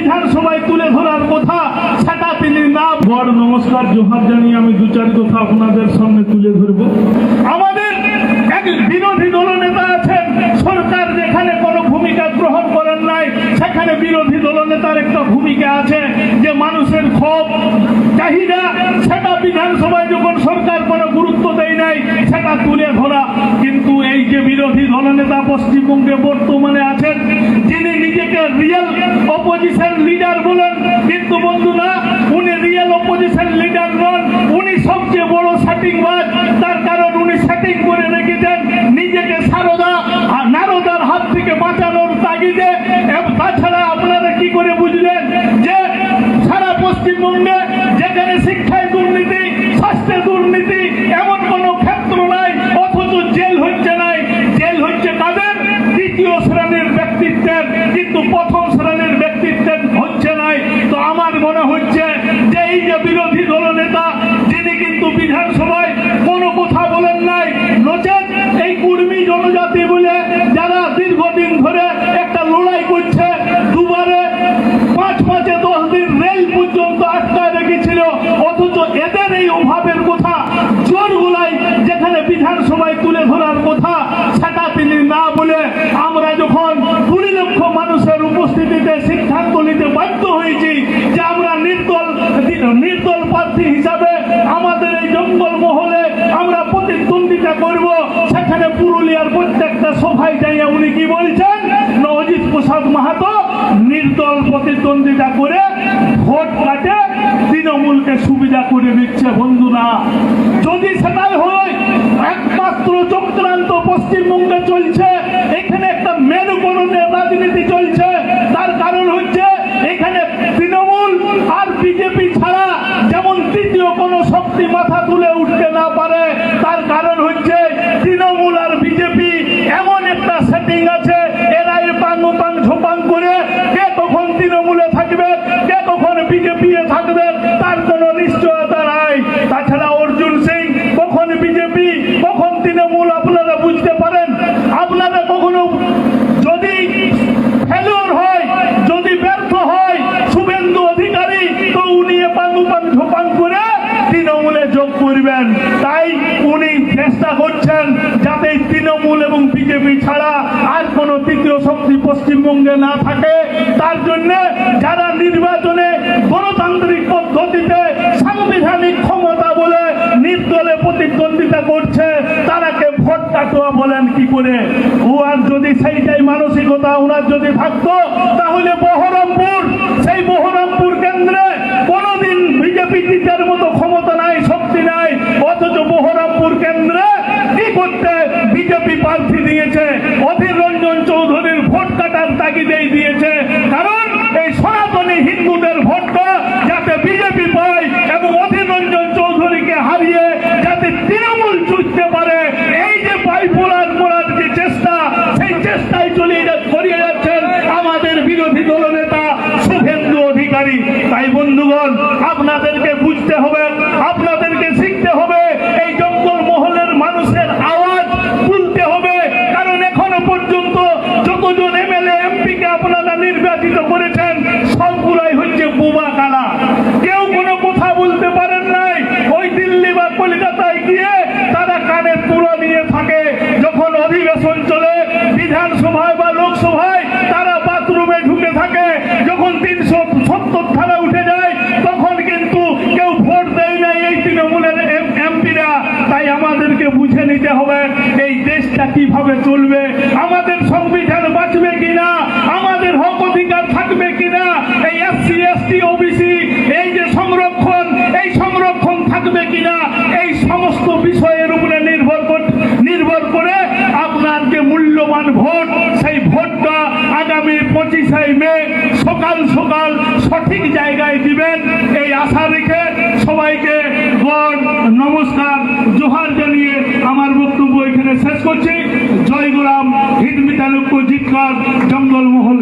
বিধানসভায় তুলে ধরার কথা সেটা তিনি না। বড় নমস্কার জোহার জানিয়ে আমি দু চার কথা আপনাদের সামনে তুলে ধরব। আমাদের এক বিরোধী দলনেতা আছেন, সরকার যেখানে কোনো ভূমিকা গ্রহণ করেন নাই সেখানে বিরোধী দলনেতার একটা ভূমিকা আছে যে মানুষের ক্ষোভ চাহিদা সেটা বিধানসভায় যখন সরকার কোনো গুরুত্ব দেয় নাই সেটা তুলে ধরা। কিন্তু এই যে বিরোধী দলনেতা পশ্চিমবঙ্গে বর্তমানে আছেন, যিনি নিজেকে রিয়েল অপোজিশন লিডার বলেন, কিন্তু বন্ধুরা উনি রিয়েল অপোজিশন লিডার নন, উনি সবচেয়ে বড় সেটিংবাজ। তার কারণ উনি সেটিং করে রেখেছেন নিজেকে নারদার হাত থেকে বাঁচানোর তাগিদে। তাছাড়া আপনারা কি করে বুঝলেন যে সারা পশ্চিমবঙ্গে যেখানে শিক্ষায় দুর্নীতি, স্বাস্থ্যে দুর্নীতি, এমন কোনো ক্ষেত্র নাই, অথচ জেল হচ্ছে নাই। জেল হচ্ছে তাদের দ্বিতীয় শ্রেণীর ব্যক্তিত্বের, কিন্তু প্রথম শ্রেণীর ব্যক্তিত্বের হচ্ছে নাই। তো আমার মনে হচ্ছে যে এই যে বিরোধী দলনেতা যিনি কিন্তু বিধানসভায় কোনো কথা বলেন নাই, নচেত এই কুর্মী জনজাতি বলে যারা দীর্ঘদিন ধরে একটা লড়াই করছে, দুবারে 5-10 দিন রেল পর্যন্ত আটকায় রেখেছিল, অথচ এদের এই অভাবের কথা জোর গুলাই যেখানে বিধানসভায় তুলে ধরার কথা সেটা তিনি না বলে আমরা যখন 20 লক্ষ মানুষের উপস্থিতিতে সিদ্ধান্ত নিতে বাধ্য হয়েছি যে আমরা নির্দল প্রার্থী হিসাবে আমাদের এই জঙ্গল মহলে আমরা প্রতিদ্বন্দ্বিতা করব, সেখানে পুরুলিয়ার প্রত্যেকটা সভায় যাইয়া উনি কি বলছেন, অজিত প্রসাদ মাহাতো নির্দল প্রতিদ্বন্দ্বিতা করে ভোট কাটে তৃণমূলকে সুবিধা করে দিচ্ছে। বন্ধুরা যদি সেটাই হয়, একমাত্র চক্রান্ত পশ্চিমবঙ্গে চলছে, এখানে একটা মেরুকরণের রাজনীতি চলছে। তার কারণ হচ্ছে এখানে তৃণমূল আর বিজেপি ছাড়া যেমন তৃতীয় কোনো শক্তি মাথা তুলে উঠতে না পারে, তার কারণ হচ্ছে তৃণমূল আর বিজেপি এমন একটা সেটিং আছে, এরা পাং ঝোপাং করে কে কখন তৃণমূলে থাকবে, কে কখন বিজেপি থাকবে তার কোনো নিশ্চয়তা নাই। তাছাড়া অর্জুন সিং কখন বিজেপি কখন তৃণমূল আপনারা বুঝতে পারেন। আপনারা কখনো যদি ফেলিওর হয়, যদি ব্যর্থ হয় শুভেন্দু অধিকারী, তো উনি পাং ঝোপাং করে তৃণমূলে যোগ করবেন। তাই উনি চেষ্টা করছেন যাতে তৃণমূল এবং বিজেপি ছাড়া আর কোন তৃতীয় শক্তি পশ্চিমবঙ্গে না থাকে। তার জন্য যারা নির্বাচনে গণতান্ত্রিক পদ্ধতিতে সাংবিধানিক ক্ষমতা বলে নির্দলে প্রতিদ্বন্দ্বিতা করছে, তারাকে ভোট কাটোয়া বলেন কি করে? আর যদি সেইটাই মানসিকতা ওনার যদি থাকতো, তাহলে সেই বহরমপুর কেন্দ্রে কোনদিন বিজেপি জিতার মতো ক্ষমতা নাই, শক্তি নাই, অথচ বহরমপুর কেন্দ্রে কি করতে বিজেপি প্রার্থী দিয়েছে, অধীর রঞ্জন চৌধুরীর ভোট কাটার তাগিদেই দিয়েছে। কারণ এই সনাতনী হিন্দুদের ভোটটা যাতে বিজেপি পায় এবং অধীর রঞ্জন চৌধুরীকে হারিয়ে যাতে তৃণমূল চুষতে পারে, এই যে বাইপোলার করার যে চেষ্টা, সেই চেষ্টায় করিয়ে যাচ্ছেন আমাদের বিরোধী দলনেতা শুভেন্দু অধিকারী। তাই বন্ধুগণ আপনাদেরকে বুঝতে হবে, আপনাদেরকে শিখতে হবে, এই জঙ্গল মহলের মানুষের আওয়াজ তুলতে হবে। কারণ এখনো পর্যন্ত যতজন এমএলএ এমপিকে আপনারা নির্বাচিত করেছেন সবগুলাই হচ্ছে বোবা কালা, কেউ কোনো কথা বলতে পারেন নাই। ওই দিল্লি বা কলকাতায় গিয়ে তারা কানের তুলো নিয়ে থাকে, যখন অধিবেশন চলে বিধানসভায় বা লোকসভায় তারা বাথরুমে ঢুকে থাকে, যখন 370 ধারা উঠে যায় তখন কিন্তু কেউ ভোট দেয় নাই এই তৃণমূলের এমপিরা। তাই আমাদেরকে বুঝে নিতে হবে এই দেশটা কিভাবে চলবে, আমাদের সংবিধান বাঁচবে কিনা, আমাদের হক অধিকার থাকবে কিনা, এই এসসি এসটি ওবিসি এই যে সংরক্ষণ, এই সংরক্ষণ থাকবে কিনা, এই সমস্ত বিষয়ের উপরে নির্ভর করে আপনার যে মূল্যবান ভোট, সেই ভোটটা আগামী 25 মে সকাল সকাল সঠিক জায়গায় দিবেন, এই আশা রেখে সবাইকে নমস্কার জোহার জানিয়ে আমার বক্তব্য এখানে শেষ করছি। জয় গোরাম, হিট মিতালুক্য জিতকার, জঙ্গলমহল।